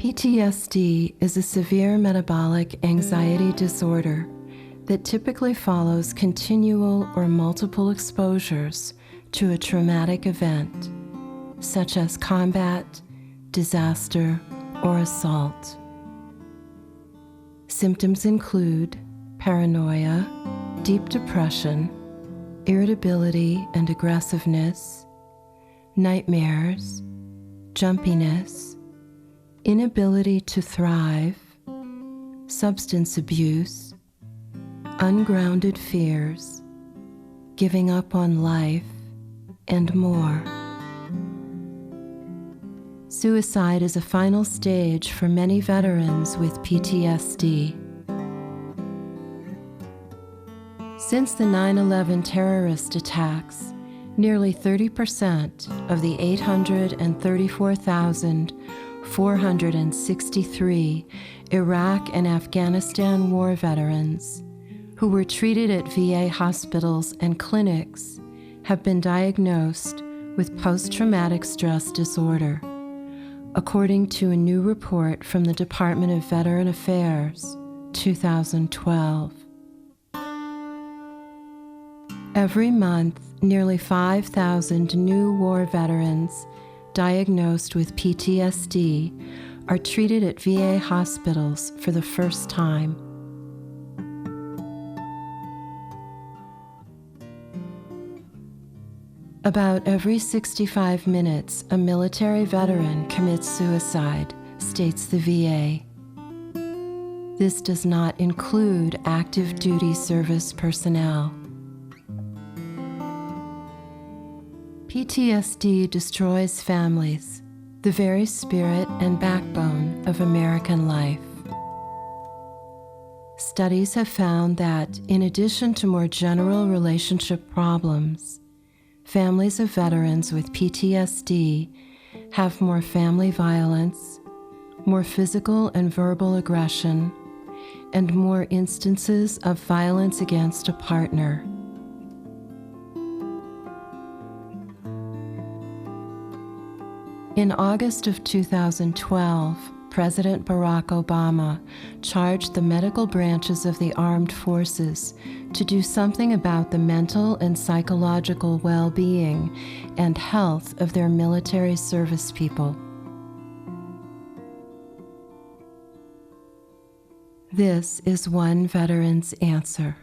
PTSD is a severe metabolic anxiety disorder that typically follows continual or multiple exposures to a traumatic event, such as combat, disaster, or assault. Symptoms include paranoia, deep depression, irritability and aggressiveness, nightmares, jumpiness, inability to thrive, substance abuse, ungrounded fears, giving up on life, and more. Suicide is a final stage for many veterans with PTSD. Since the 9/11 terrorist attacks, nearly 30% of the 834,463 Iraq and Afghanistan war veterans who were treated at VA hospitals and clinics have been diagnosed with post-traumatic stress disorder, according to a new report from the Department of Veteran Affairs, 2012. Every month, nearly 5,000 new war veterans diagnosed with PTSD are treated at VA hospitals for the first time. About every 65 minutes, a military veteran commits suicide, states the VA. This does not include active duty service personnel. PTSD destroys families, the very spirit and backbone of American life. Studies have found that, in addition to more general relationship problems, families of veterans with PTSD have more family violence, more physical and verbal aggression, and more instances of violence against a partner. In August of 2012, President Barack Obama charged the medical branches of the armed forces to do something about the mental and psychological well-being and health of their military service people. This is one veteran's answer.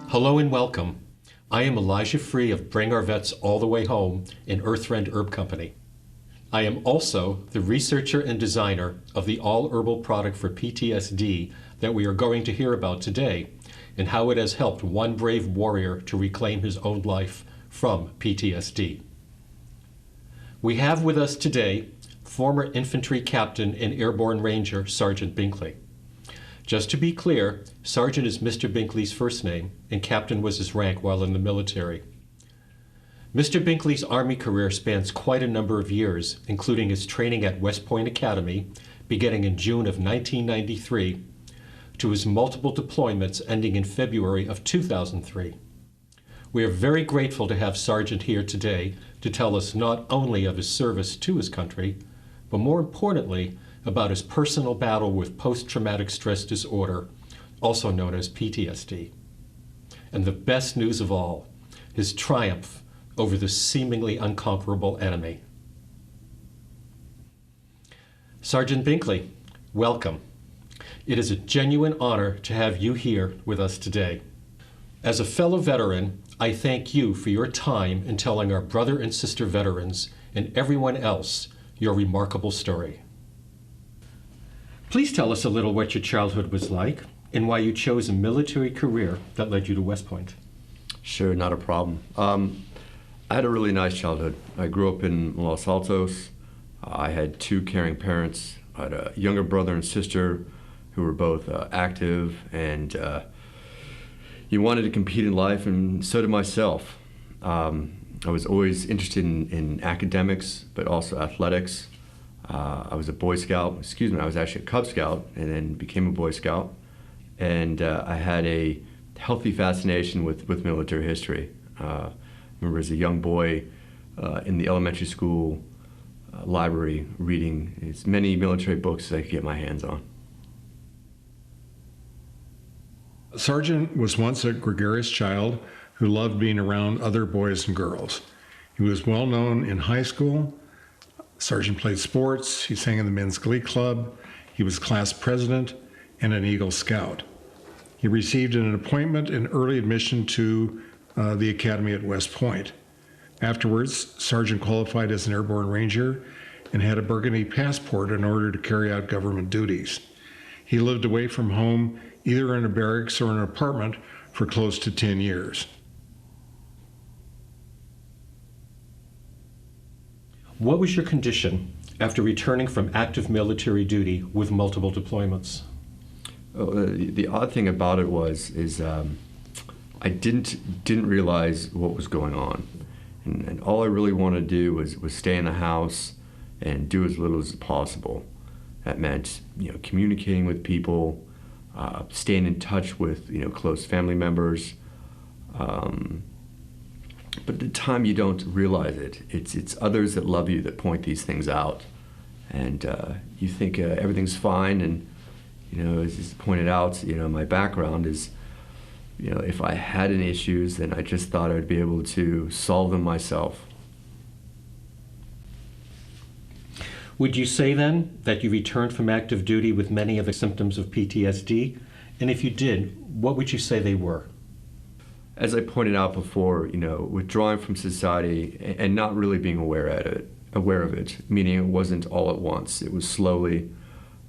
Hello and welcome. I am Elijah Free of Bring Our Vets All the Way Home in Earthrend Herb Company. I am also the researcher and designer of the all-herbal product for PTSD that we are going to hear about today, and how it has helped one brave warrior to reclaim his own life from PTSD. We have with us today former infantry captain and airborne ranger Sergeant Binkley. Just to be clear, Sergeant is Mr. Binkley's first name, and Captain was his rank while in the military. Mr. Binkley's Army career spans quite a number of years, including his training at West Point Academy, beginning in June of 1993, to his multiple deployments ending in February of 2003. We are very grateful to have Sergeant here today to tell us not only of his service to his country, but more importantly, about his personal battle with post-traumatic stress disorder, also known as PTSD. And the best news of all, his triumph over the seemingly unconquerable enemy. Sergeant Binkley, welcome. It is a genuine honor to have you here with us today. As a fellow veteran, I thank you for your time in telling our brother and sister veterans and everyone else your remarkable story. Please tell us a little what your childhood was like and why you chose a military career that led you to West Point. Sure, not a problem. I had a really nice childhood. I grew up in Los Altos. I had two caring parents. I had a younger brother and sister who were both active, and you wanted to compete in life, and so did myself. I was always interested in academics, but also athletics. I was a Boy Scout, I was actually a Cub Scout, and then became a Boy Scout. and I had a healthy fascination with military history. I remember as a young boy in the elementary school library reading as many military books as I could get my hands on. Sargent was once a gregarious child who loved being around other boys and girls. He was well known in high school. Sargent played sports, he sang in the men's glee club, he was class president, and an Eagle Scout. He received an appointment and early admission to the academy at West Point. Afterwards, Sargent qualified as an airborne ranger and had a Burgundy passport in order to carry out government duties. He lived away from home, either in a barracks or an apartment, for close to 10 years. What was your condition after returning from active military duty with multiple deployments? The odd thing about it is I didn't realize what was going on, and all I really wanted to do was stay in the house and do as little as possible. That meant communicating with people, staying in touch with close family members. But at the time you don't realize it. It's others that love you that point these things out, and you think everything's fine. And as pointed out, my background is, if I had any issues, then I just thought I'd be able to solve them myself. Would you say then that you returned from active duty with many of the symptoms of PTSD? And if you did, what would you say they were? As I pointed out before, withdrawing from society and not really being aware of it, meaning it wasn't all at once. It was slowly.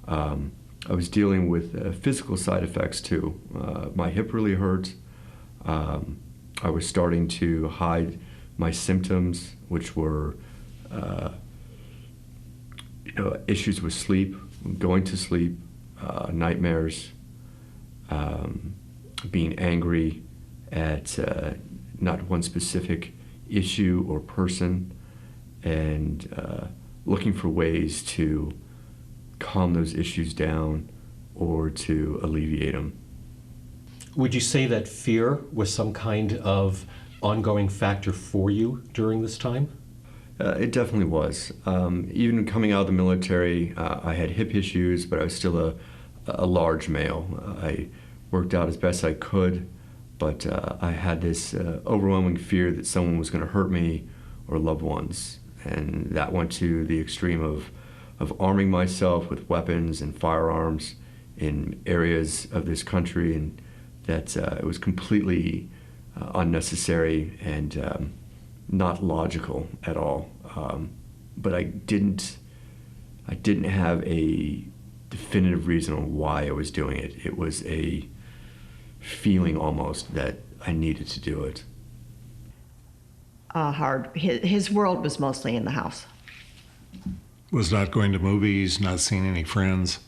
I was dealing with physical side effects too. My hip really hurt. I was starting to hide my symptoms, which were issues with sleep, going to sleep, nightmares, being angry at not one specific issue or person, and looking for ways to calm those issues down or to alleviate them. Would you say that fear was some kind of ongoing factor for you during this time? It definitely was. Even coming out of the military, I had hip issues, but I was still a large male. I worked out as best I could, but I had this overwhelming fear that someone was going to hurt me or loved ones. And that went to the extreme of arming myself with weapons and firearms in areas of this country, and that it was completely unnecessary and not logical at all. But I didn't have a definitive reason on why I was doing it. It was a feeling almost that I needed to do it. Hard. His world was mostly in the house. Was not going to movies, not seeing any friends,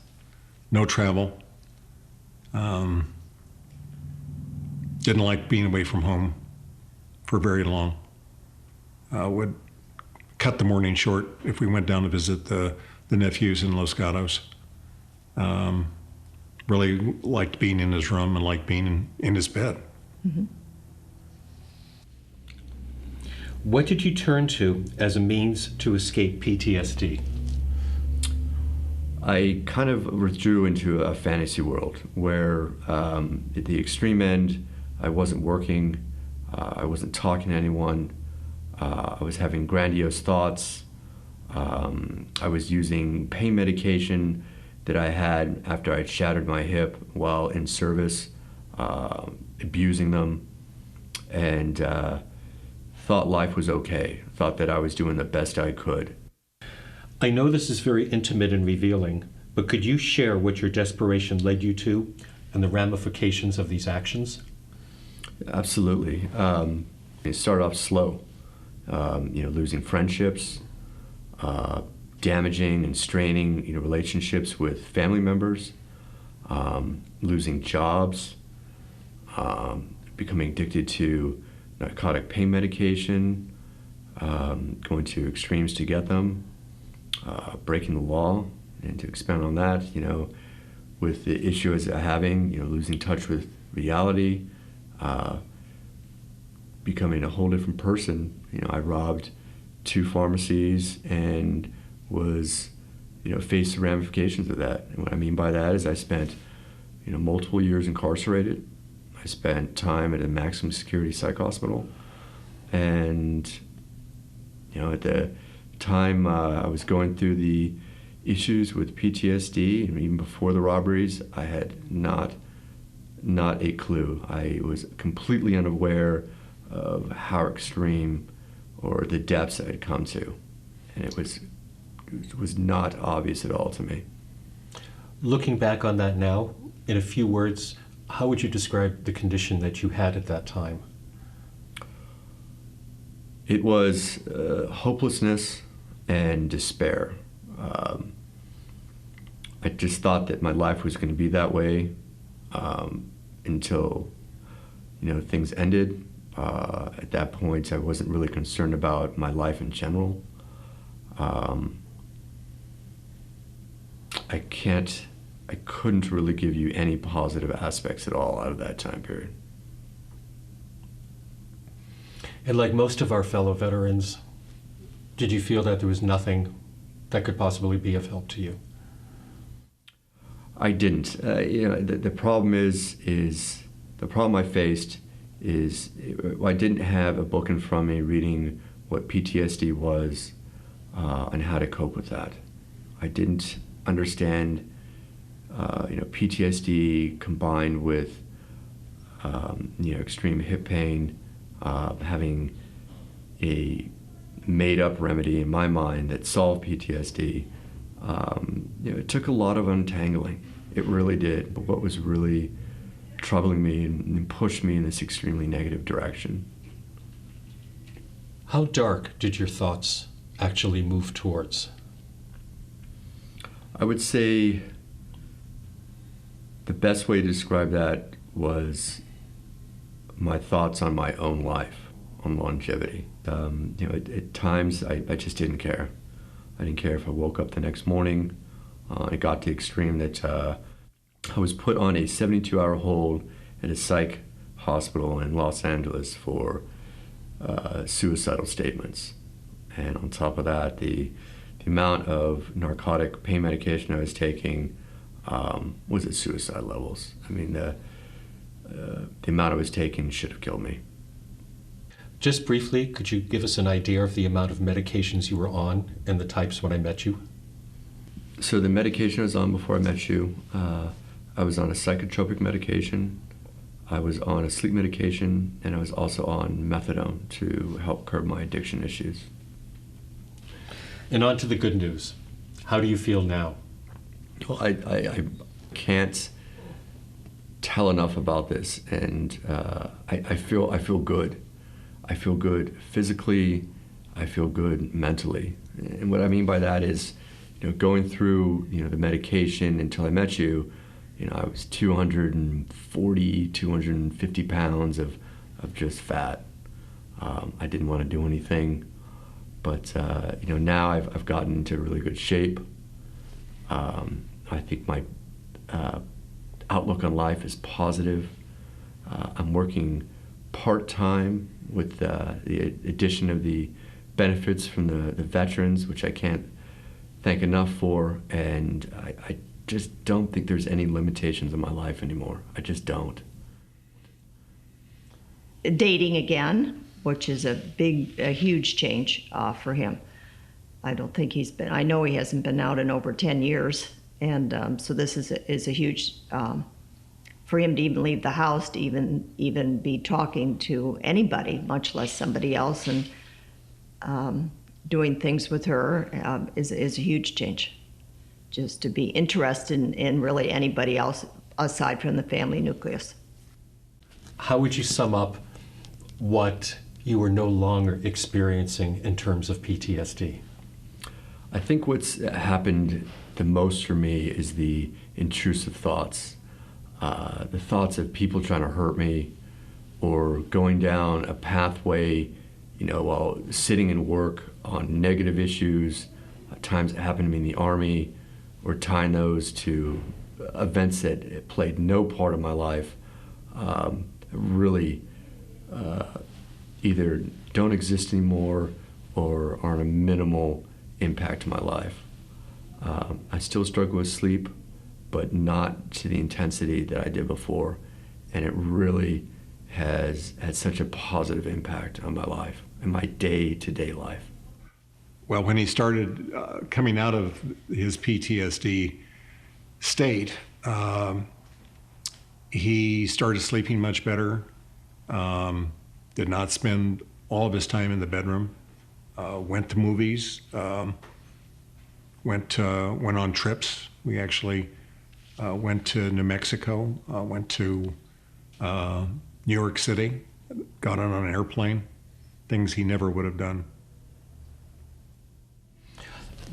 no travel. Didn't like being away from home for very long. Would cut the morning short if we went down to visit the nephews in Los Gatos. Really liked being in his room and liked being in his bed. Mm-hmm. What did you turn to as a means to escape PTSD? I kind of withdrew into a fantasy world where at the extreme end, I wasn't working, I wasn't talking to anyone, I was having grandiose thoughts, I was using pain medication that I had after I'd shattered my hip while in service, abusing them, and thought life was okay, thought that I was doing the best I could. I know this is very intimate and revealing, but could you share what your desperation led you to and the ramifications of these actions? Absolutely. It started off slow, losing friendships, damaging and straining relationships with family members, losing jobs, becoming addicted to narcotic pain medication, going to extremes to get them, breaking the law. And to expand on that, with the issue I was having, losing touch with reality, becoming a whole different person. I robbed 2 pharmacies and was, faced the ramifications of that. And what I mean by that is I spent, multiple years incarcerated. I spent time at a maximum security psych hospital. And, at the time I was going through the issues with PTSD, and even before the robberies, I had not a clue. I was completely unaware of how extreme or the depths I had come to. And it was not obvious at all to me. Looking back on that now, in a few words, how would you describe the condition that you had at that time? It was hopelessness and despair. I just thought that my life was going to be that way until, things ended. At that point, I wasn't really concerned about my life in general. I couldn't really give you any positive aspects at all out of that time period. And like most of our fellow veterans, did you feel that there was nothing that could possibly be of help to you? I didn't. The problem is the problem I faced is I didn't have a book in front of me reading what PTSD was and how to cope with that. I didn't understand, PTSD combined with, extreme hip pain, having a made-up remedy in my mind that solved PTSD. It took a lot of untangling. It really did. But what was really troubling me and pushed me in this extremely negative direction. How dark did your thoughts actually move towards? I would say the best way to describe that was my thoughts on my own life, on longevity. At times I just didn't care. I didn't care if I woke up the next morning. It got to the extreme that I was put on a 72-hour hold at a psych hospital in Los Angeles for suicidal statements. And on top of that, the amount of narcotic pain medication I was taking was at suicide levels. I mean, the amount I was taking should have killed me. Just briefly, could you give us an idea of the amount of medications you were on and the types when I met you? So the medication I was on before I met you, I was on a psychotropic medication, I was on a sleep medication, and I was also on methadone to help curb my addiction issues. And on to the good news. How do you feel now? Well, I can't tell enough about this, and I feel good. I feel good physically. I feel good mentally. And what I mean by that is, going through the medication until I met you, I was 240, 250 pounds of just fat. I didn't want to do anything, but now I've gotten into really good shape. I think my outlook on life is positive. I'm working part-time with the addition of the benefits from the veterans, which I can't thank enough for, and I just don't think there's any limitations in my life anymore. I just don't. Dating again, which is a huge change for him. I don't think I know he hasn't been out in over 10 years, and so this is a huge, for him to even leave the house, to even be talking to anybody, much less somebody else, and doing things with her is a huge change. Just to be interested in really anybody else aside from the family nucleus. How would you sum up what you are no longer experiencing in terms of PTSD? I think what's happened the most for me is the intrusive thoughts. The thoughts of people trying to hurt me or going down a pathway, while sitting in work on negative issues. At times it happened to me in the Army, or tying those to events that played no part of my life really either don't exist anymore or are a minimal impact to my life. I still struggle with sleep, but not to the intensity that I did before, and it really has had such a positive impact on my life and my day-to-day life. Well, when he started coming out of his PTSD state, he started sleeping much better, did not spend all of his time in the bedroom, went to movies, went on trips. We actually went to New Mexico, went to New York City, got on an airplane, things he never would have done.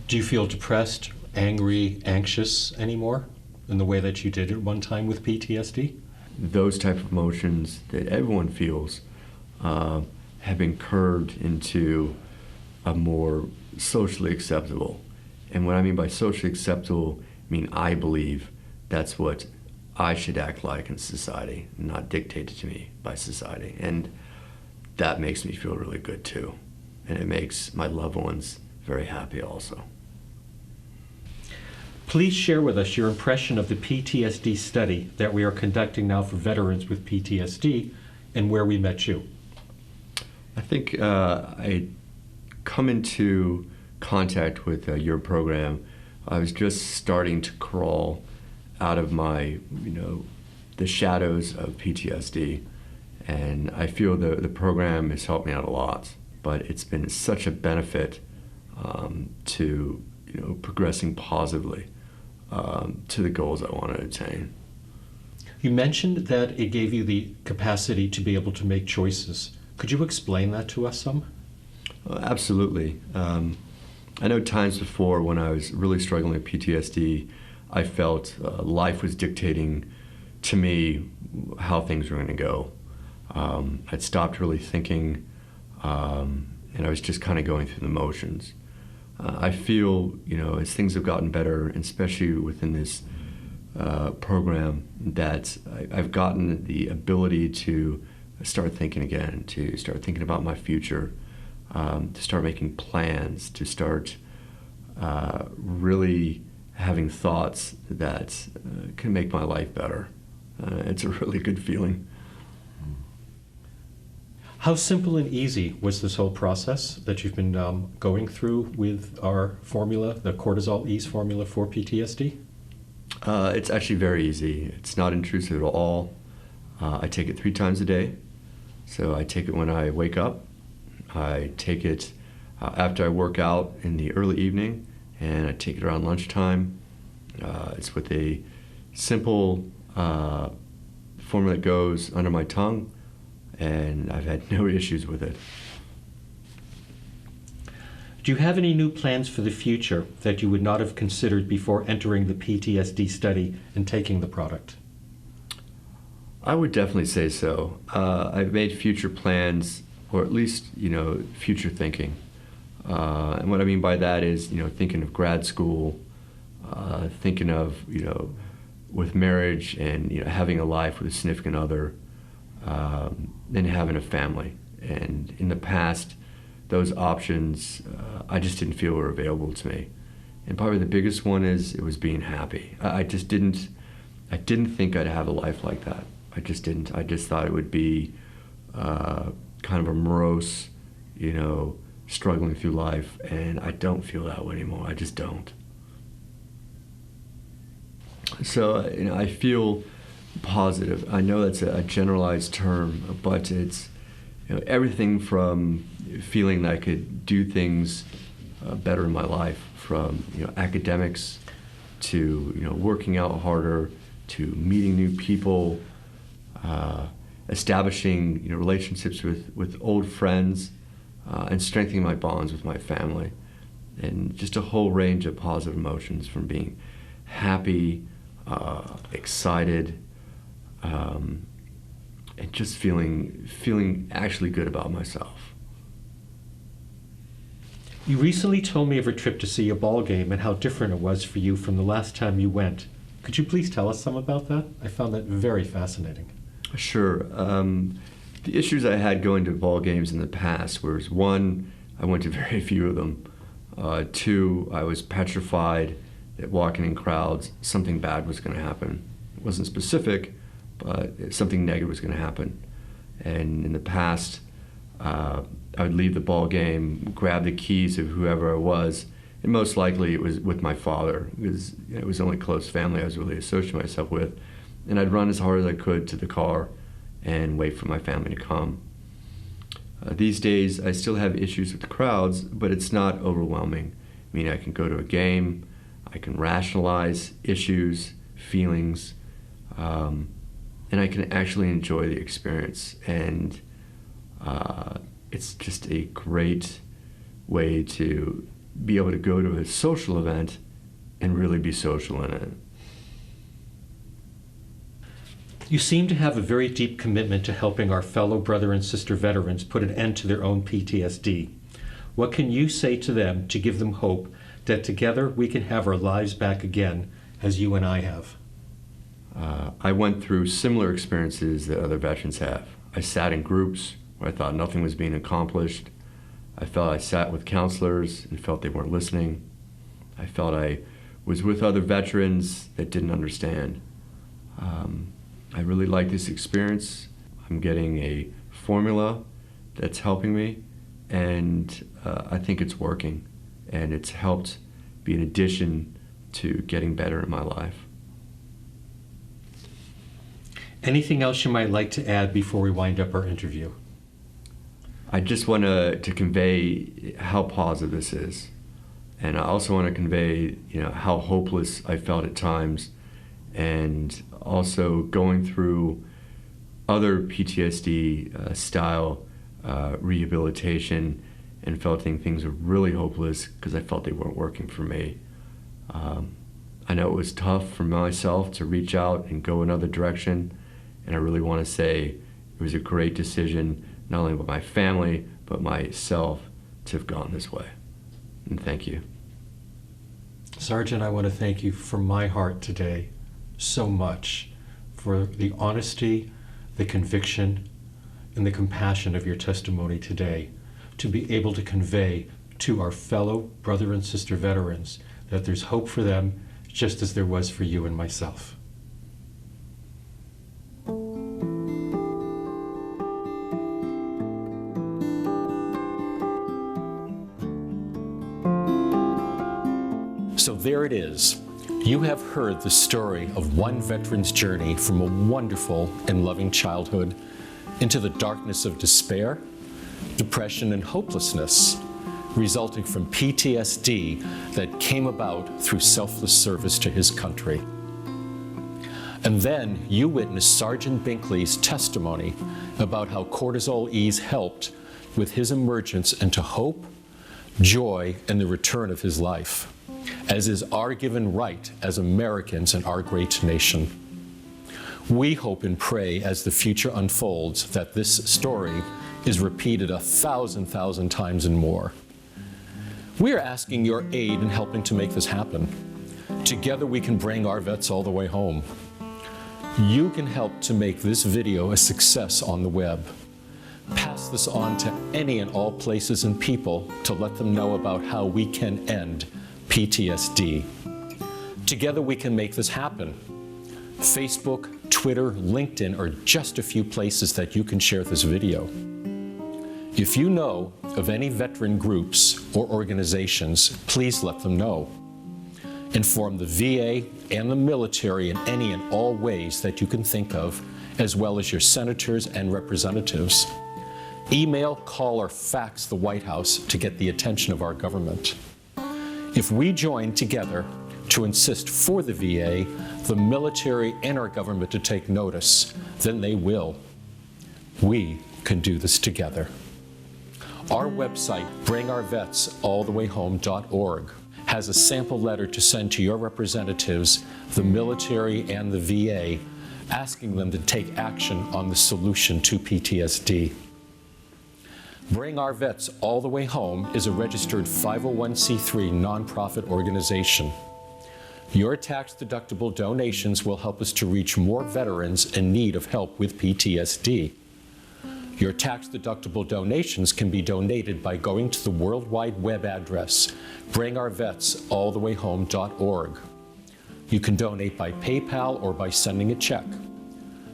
Do you feel depressed, angry, anxious anymore in the way that you did at one time with PTSD? Those type of emotions that everyone feels have been curbed into a more socially acceptable. And what I mean by socially acceptable, I mean I believe that's what I should act like in society, not dictated to me by society. And that makes me feel really good too. And it makes my loved ones very happy also. Please share with us your impression of the PTSD study that we are conducting now for veterans with PTSD and where we met you. I think I come into contact with your program. I was just starting to crawl out of my, the shadows of PTSD. And I feel the program has helped me out a lot, but it's been such a benefit to progressing positively to the goals I want to attain. You mentioned that it gave you the capacity to be able to make choices. Could you explain that to us some? Absolutely. I know times before when I was really struggling with PTSD, I felt life was dictating to me how things were going to go. I'd stopped really thinking, and I was just kind of going through the motions. I feel, as things have gotten better, and especially within this program, that I've gotten the ability to start thinking again, to start thinking about my future, to start making plans, to start really having thoughts that can make my life better. It's a really good feeling. How simple and easy was this whole process that you've been going through with our formula, the cortisol ease formula for PTSD? It's actually very easy. It's not intrusive at all. I take it 3 times a day. So I take it when I wake up. I take it after I work out in the early evening, and I take it around lunchtime. It's with a simple formula that goes under my tongue, and I've had no issues with it. Do you have any new plans for the future that you would not have considered before entering the PTSD study and taking the product? I would definitely say so. I've made future plans, or at least, future thinking. And what I mean by that is, thinking of grad school, thinking of, with marriage and, having a life with a significant other, and having a family. And in the past, those options, I just didn't feel were available to me. And probably the biggest one is it was being happy. I didn't think I'd have a life like that. I just didn't. I just thought it would be kind of a morose, struggling through life, and I don't feel that way anymore. I just don't. So, I feel positive. I know that's a generalized term, but it's everything from feeling that I could do things better in my life, from academics to working out harder, to meeting new people, establishing relationships with old friends, and strengthening my bonds with my family, and just a whole range of positive emotions, from being happy, excited, and just feeling actually good about myself. You recently told me of a trip to see a ball game and how different it was for you from the last time you went. Could you please tell us some about that? I found that very fascinating. Sure. The issues I had going to ball games in the past was, one, I went to very few of them. Two, I was petrified that walking in crowds, something bad was going to happen. It wasn't specific, but something negative was going to happen. And in the past, I would leave the ball game, grab the keys of whoever I was, and most likely it was with my father, because it was the only close family I was really associating myself with. And I'd run as hard as I could to the car and wait for my family to come. These days, I still have issues with the crowds, but it's not overwhelming. I mean, I can go to a game, I can rationalize issues, feelings, and I can actually enjoy the experience. And it's just a great way to be able to go to a social event and really be social in it. You seem to have a very deep commitment to helping our fellow brother and sister veterans put an end to their own PTSD. What can you say to them to give them hope that together we can have our lives back again, as you and I have? I went through similar experiences that other veterans have. I sat in groups where I thought nothing was being accomplished. I felt I sat with counselors and felt they weren't listening. I felt I was with other veterans that didn't understand. I really like this experience. I'm getting a formula that's helping me, and I think it's working, and it's helped be an addition to getting better in my life. Anything else you might like to add before we wind up our interview? I just want to convey how positive this is, and I also want to convey, how hopeless I felt at times, and also going through other PTSD style rehabilitation and felt things were really hopeless because I felt they weren't working for me. I know it was tough for myself to reach out and go another direction, and I really want to say it was a great decision, not only by my family, but myself, to have gone this way. And thank you. Sergeant, I want to thank you from my heart today so much for the honesty, the conviction, and the compassion of your testimony today, to be able to convey to our fellow brother and sister veterans that there's hope for them just as there was for you and myself. So there it is. You have heard the story of one veteran's journey from a wonderful and loving childhood into the darkness of despair, depression, and hopelessness resulting from PTSD that came about through selfless service to his country. And then you witnessed Sergeant Binkley's testimony about how Cortisol Ease helped with his emergence into hope, joy, and the return of his life, as is our given right as Americans in our great nation. We hope and pray as the future unfolds that this story is repeated 1,000 times and more. We are asking your aid in helping to make this happen. Together we can bring our vets all the way home. You can help to make this video a success on the web. Pass this on to any and all places and people to let them know about how we can end PTSD. Together we can make this happen. Facebook, Twitter, LinkedIn are just a few places that you can share this video. If you know of any veteran groups or organizations, please let them know. Inform the VA and the military in any and all ways that you can think of, as well as your senators and representatives. Email, call, or fax the White House to get the attention of our government. If we join together to insist for the VA, the military, and our government to take notice, then they will. We can do this together. Our website, bringourvetsallthewayhome.org, has a sample letter to send to your representatives, the military and the VA, asking them to take action on the solution to PTSD. Bring Our Vets All the Way Home is a registered 501c3 nonprofit organization. Your tax-deductible donations will help us to reach more veterans in need of help with PTSD. Your tax-deductible donations can be donated by going to the World Wide Web address, bringourvetsallthewayhome.org. You can donate by PayPal or by sending a check.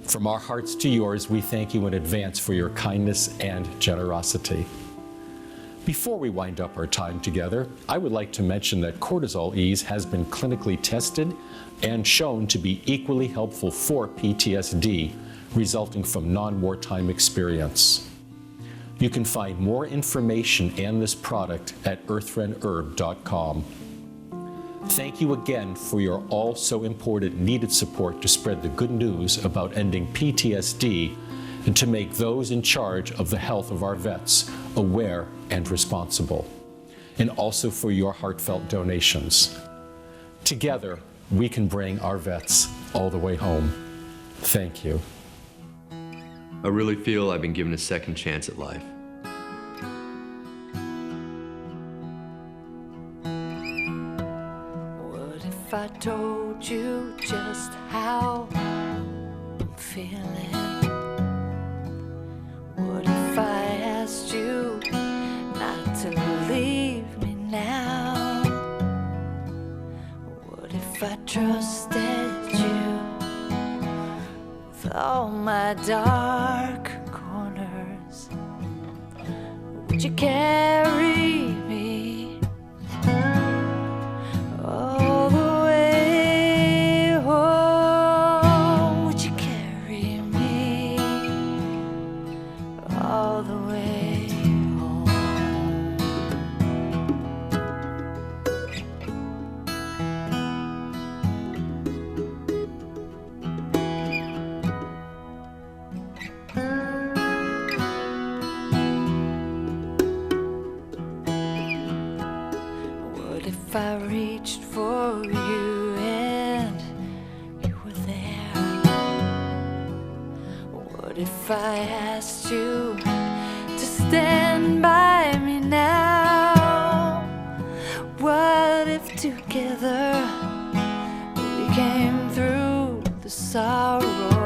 From our hearts to yours, we thank you in advance for your kindness and generosity. Before we wind up our time together, I would like to mention that Cortisol Ease has been clinically tested and shown to be equally helpful for PTSD resulting from non-wartime experience. You can find more information and this product at earthfriendherb.com. Thank you again for your all so important needed support to spread the good news about ending PTSD and to make those in charge of the health of our vets aware and responsible, and also for your heartfelt donations. Together, we can bring our vets all the way home. Thank you. I really feel I've been given a second chance at life. What if I told you just how I'm feeling? What if I asked you not to leave me now? What if I trusted you with all my dark corners? Would you carry me all the way home? Would you carry me all the way home? What if I reached for you and you were there? What if I asked you to stand by me now? What if together we came through the sorrow